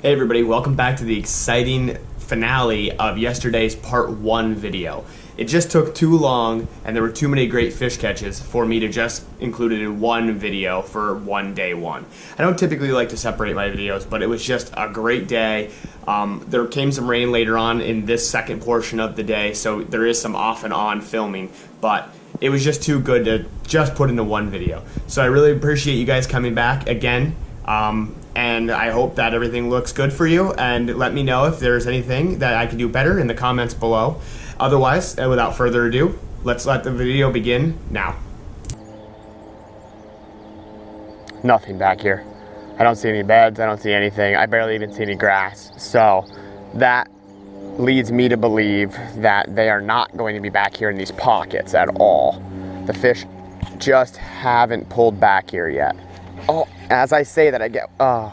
Hey everybody, welcome back to the exciting finale of yesterday's part 1 video. It just took too long and there were too many great fish catches for me to just include it in one video for day one. I don't typically like to separate my videos, but it was just a great day. There came some rain later on in this second portion of the day, so there is some off and on filming, but it was just too good to just put into one video. So I really appreciate you guys coming back again. And I hope that everything looks good for you, and let me know if there's anything that I can do better in the comments below. Otherwise, without further ado, let's let the video begin now. Nothing back here. I don't see any beds, I don't see anything. I barely even see any grass. So that leads me to believe that they are not going to be back here in these pockets at all. The fish just haven't pulled back here yet. Oh, as I say that I get, I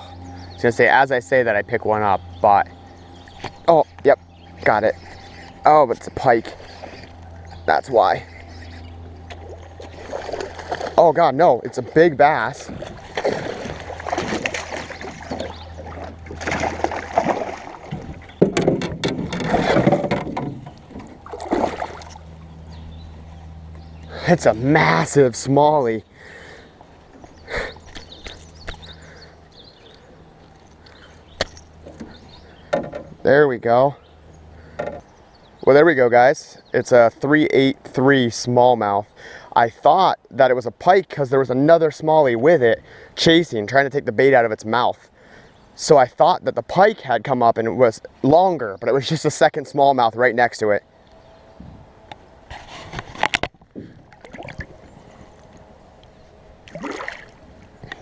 was gonna say as I say that I pick one up, but, oh, yep, got it. Oh, but it's a pike. That's why. Oh God, no, it's a big bass. It's a massive smallie. There we go. Well, there we go, guys. It's a 383 smallmouth. I thought that it was a pike because there was another smallie with it chasing, trying to take the bait out of its mouth. So I thought that the pike had come up and it was longer, but it was just a second smallmouth right next to it.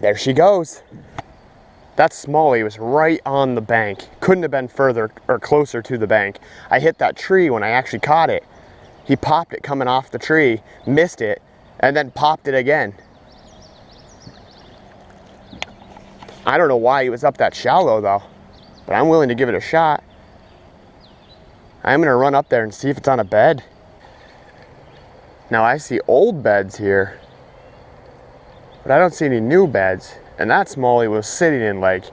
There she goes. That smallie was right on the bank. Couldn't have been further or closer to the bank. I hit that tree when I actually caught it. He popped it coming off the tree, missed it, and then popped it again. I don't know why he was up that shallow though, but I'm willing to give it a shot. I'm gonna run up there and see if it's on a bed. Now I see old beds here, but I don't see any new beds. And that smallie was sitting in like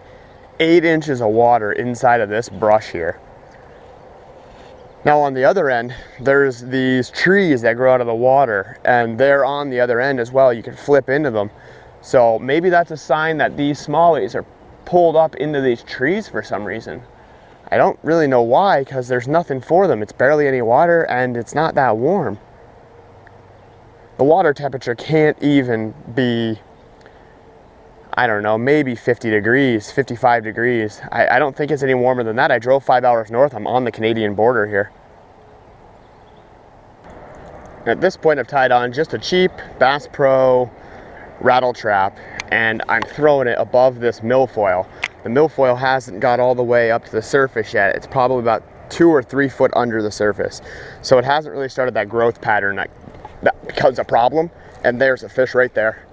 8 inches of water inside of this brush here. Now on the other end, there's these trees that grow out of the water, and they're on the other end as well. You can flip into them. So maybe that's a sign that these smallies are pulled up into these trees for some reason. I don't really know why, because there's nothing for them. It's barely any water and it's not that warm. The water temperature can't even be, I don't know, maybe 50 degrees, 55 degrees. I don't think it's any warmer than that. I drove 5 hours north. I'm on the Canadian border here. At this point, I've tied on just a cheap Bass Pro rattle trap, and I'm throwing it above this milfoil. The milfoil hasn't got all the way up to the surface yet. It's probably about 2 or 3 foot under the surface. So it hasn't really started that growth pattern that becomes a problem. And there's a fish right there.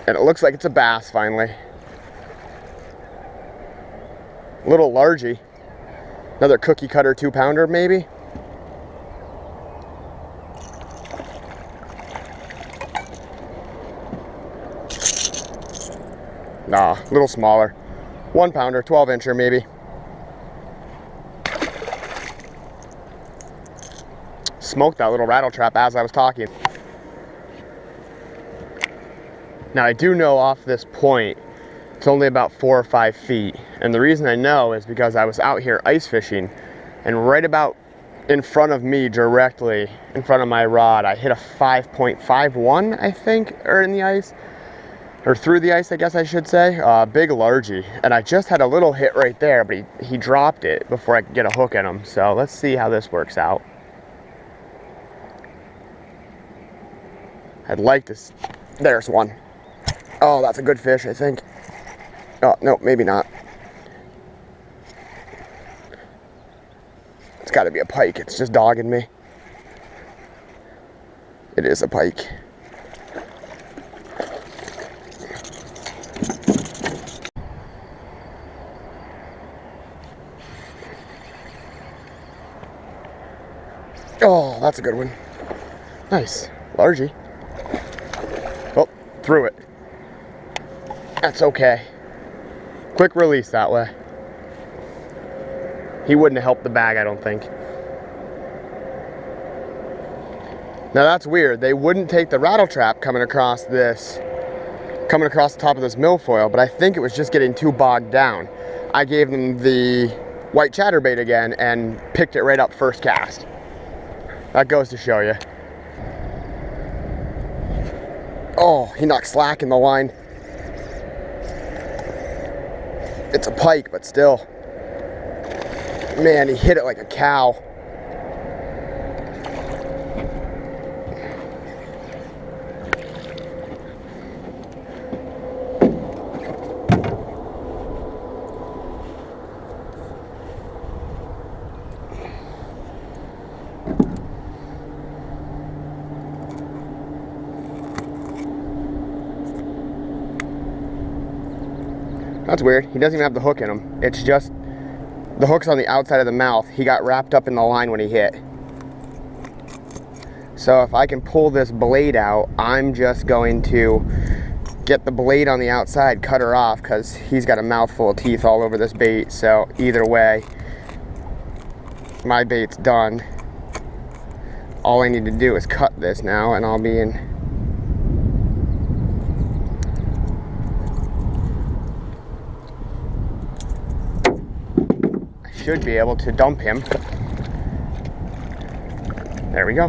And it looks like it's a bass finally. A little largy. Another cookie cutter 2-pounder maybe. Nah, a little smaller. 1-pounder, 12-incher maybe. Smoked that little rattle trap as I was talking. Now I do know off this point, it's only about 4 or 5 feet. And the reason I know is because I was out here ice fishing, and right about in front of me, directly in front of my rod, I hit a 5.51, I think, or in the ice, or through the ice, I guess I should say, big largie. And I just had a little hit right there, but he dropped it before I could get a hook in him. So let's see how this works out. I'd like to, there's one. Oh, that's a good fish, I think. Oh, no, maybe not. It's got to be a pike. It's just dogging me. It is a pike. Oh, that's a good one. Nice. Largie. Oh, threw it. That's okay. Quick release that way. He wouldn't have helped the bag, I don't think. Now that's weird. They wouldn't take the rattle trap coming across the top of this milfoil, but I think it was just getting too bogged down. I gave them the white chatterbait again and picked it right up first cast. That goes to show you. Oh, he knocked slack in the line. It's a pike, but still. Man, he hit it like a cow. That's weird. He doesn't even have the hook in him. It's just the hook's on the outside of the mouth. He got wrapped up in the line when he hit. So if I can pull this blade out, I'm just going to get the blade on the outside, cut her off, because he's got a mouthful of teeth all over this bait. So either way, my bait's done. All I need to do is cut this now and I'll be in. Should be able to dump him. There we go.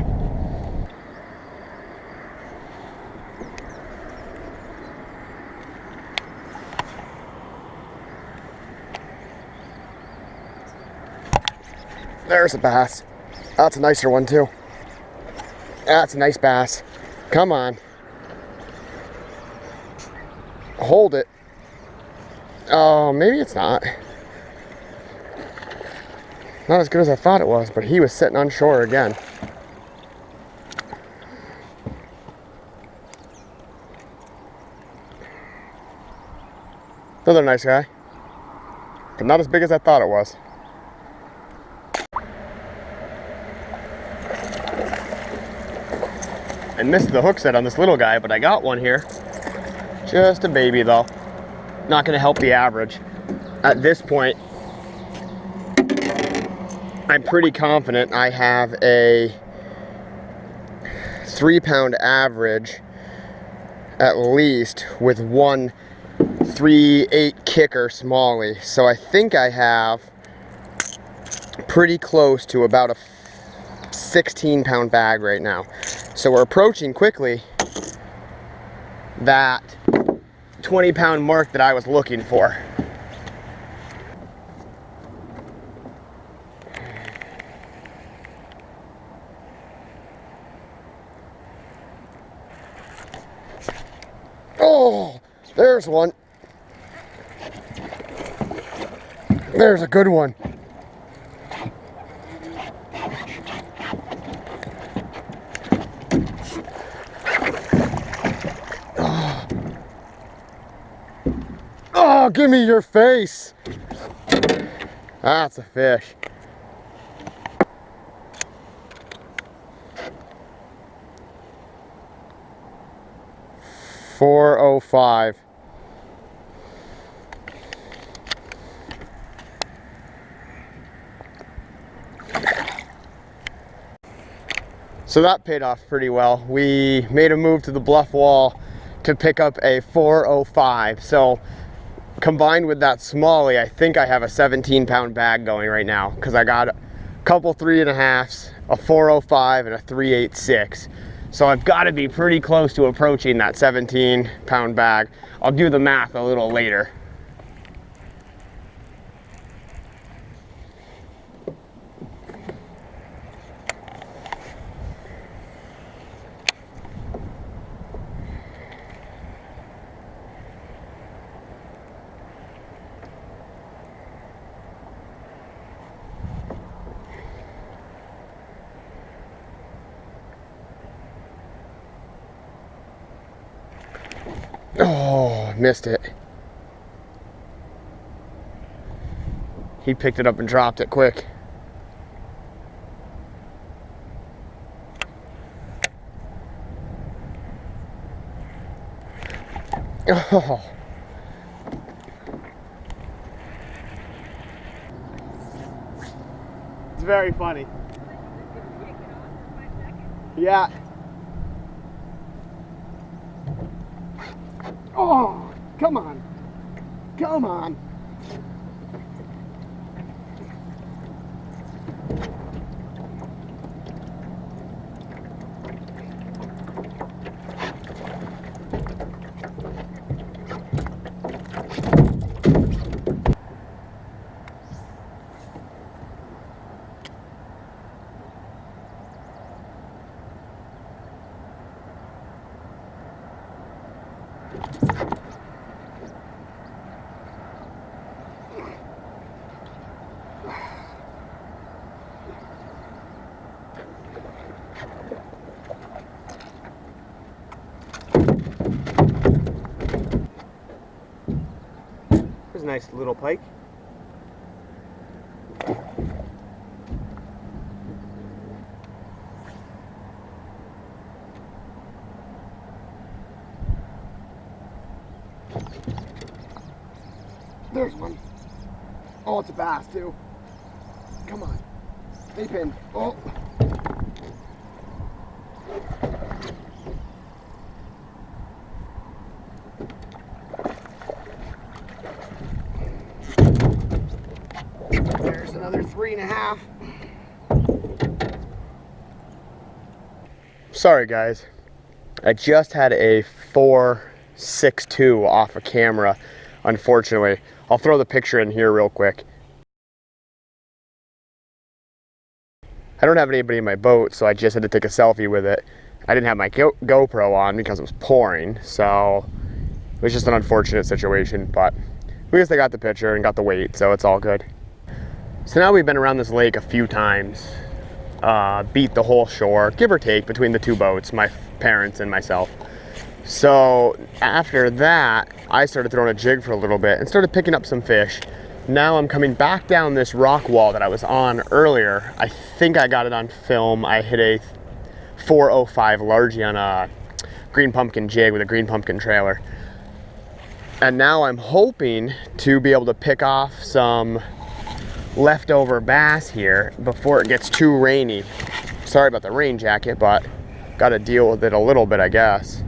There's a bass. That's a nicer one too. That's a nice bass. Come on. Hold it. Oh, maybe it's not. Not as good as I thought it was, but he was sitting on shore again. Another nice guy, but not as big as I thought it was. I missed the hook set on this little guy, but I got one here. Just a baby though. Not gonna help the average. At this point, I'm pretty confident I have a 3-pound average at least with one 3/8 kicker smallie. So I think I have pretty close to about a 16-pound bag right now. So we're approaching quickly that 20-pound mark that I was looking for. Oh, there's one. There's a good one. Oh, give me your face. That's a fish. $4.05. So that paid off pretty well. We made a move to the bluff wall to pick up a 4.05. So combined with that smallie, I think I have a 17-pound bag going right now, because I got a couple 3.5s, a 4.05, and a 3/8 So I've got to be pretty close to approaching that 17-pound bag. I'll do the math a little later. Oh, missed it. He picked it up and dropped it quick. Oh. very funny. Yeah. Oh, come on. Come on. There's a nice little pike. There's one. Oh, it's a bass too. Come on. Stay pinned. Oh. There's another 3.5. Sorry guys. I just had a 4.62 off a camera, unfortunately. I'll throw the picture in here real quick. I don't have anybody in my boat, so I just had to take a selfie with it. I didn't have my GoPro on because it was pouring, so it was just an unfortunate situation, but at least I got the picture and got the weight, so it's all good. So now we've been around this lake a few times, beat the whole shore, give or take, between the two boats, my parents and myself. So after that, I started throwing a jig for a little bit and started picking up some fish. Now I'm coming back down this rock wall that I was on earlier. I think I got it on film. I hit a 405 largie on a green pumpkin jig with a green pumpkin trailer. And now I'm hoping to be able to pick off some leftover bass here before it gets too rainy. Sorry about the rain jacket, but got to deal with it a little bit, I guess.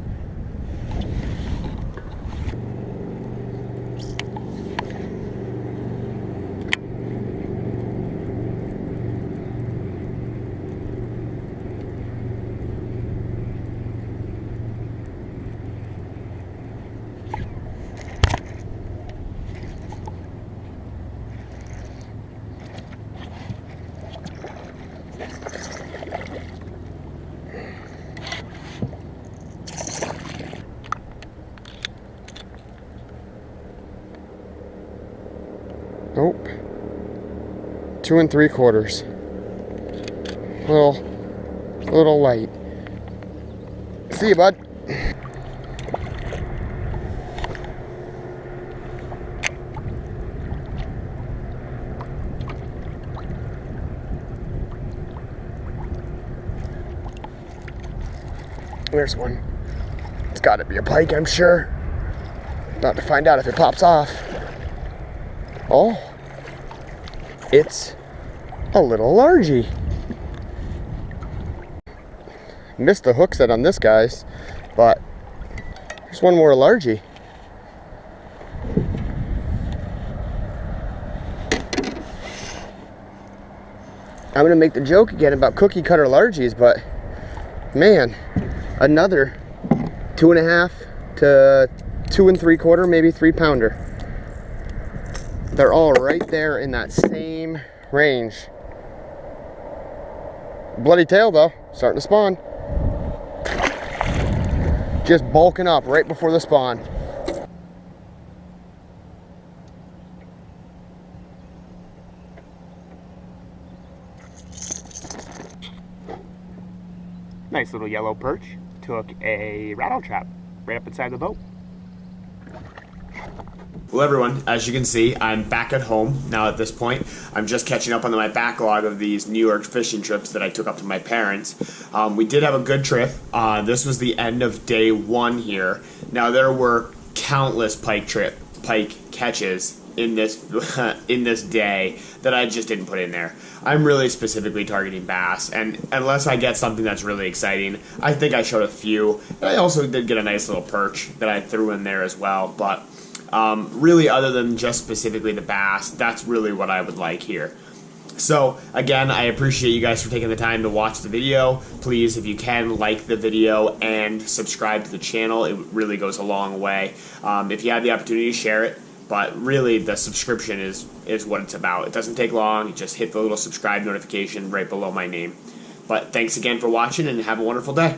Nope. 2 3/4. Little light. See you, bud. There's one. It's got to be a pike, I'm sure. About to find out if it pops off. Oh, it's a little largie. Missed the hook set on this, guys, but there's one more largie. I'm gonna make the joke again about cookie cutter largies, but man, another 2.5 to 2 3/4, maybe 3-pounder. They're all right there in that same range. Bloody tail though, starting to spawn. Just bulking up right before the spawn. Nice little yellow perch. Took a rattle trap right up inside the boat. Well everyone, as you can see, I'm back at home now at this point. I'm just catching up on my backlog of these New York fishing trips that I took up to my parents. We did have a good trip. This was the end of day 1 here. Now there were countless pike catches in this in this day that I just didn't put in there. I'm really specifically targeting bass, and unless I get something that's really exciting, I think I showed a few. And I also did get a nice little perch that I threw in there as well, but really other than just specifically the bass, that's really what I would like here. So again, I appreciate you guys for taking the time to watch the video. Please, if you can, like the video and subscribe to the channel. It really goes a long way. If you have the opportunity, share it. But really, the subscription is what it's about. It doesn't take long. You just hit the little subscribe notification right below my name. But thanks again for watching, and have a wonderful day.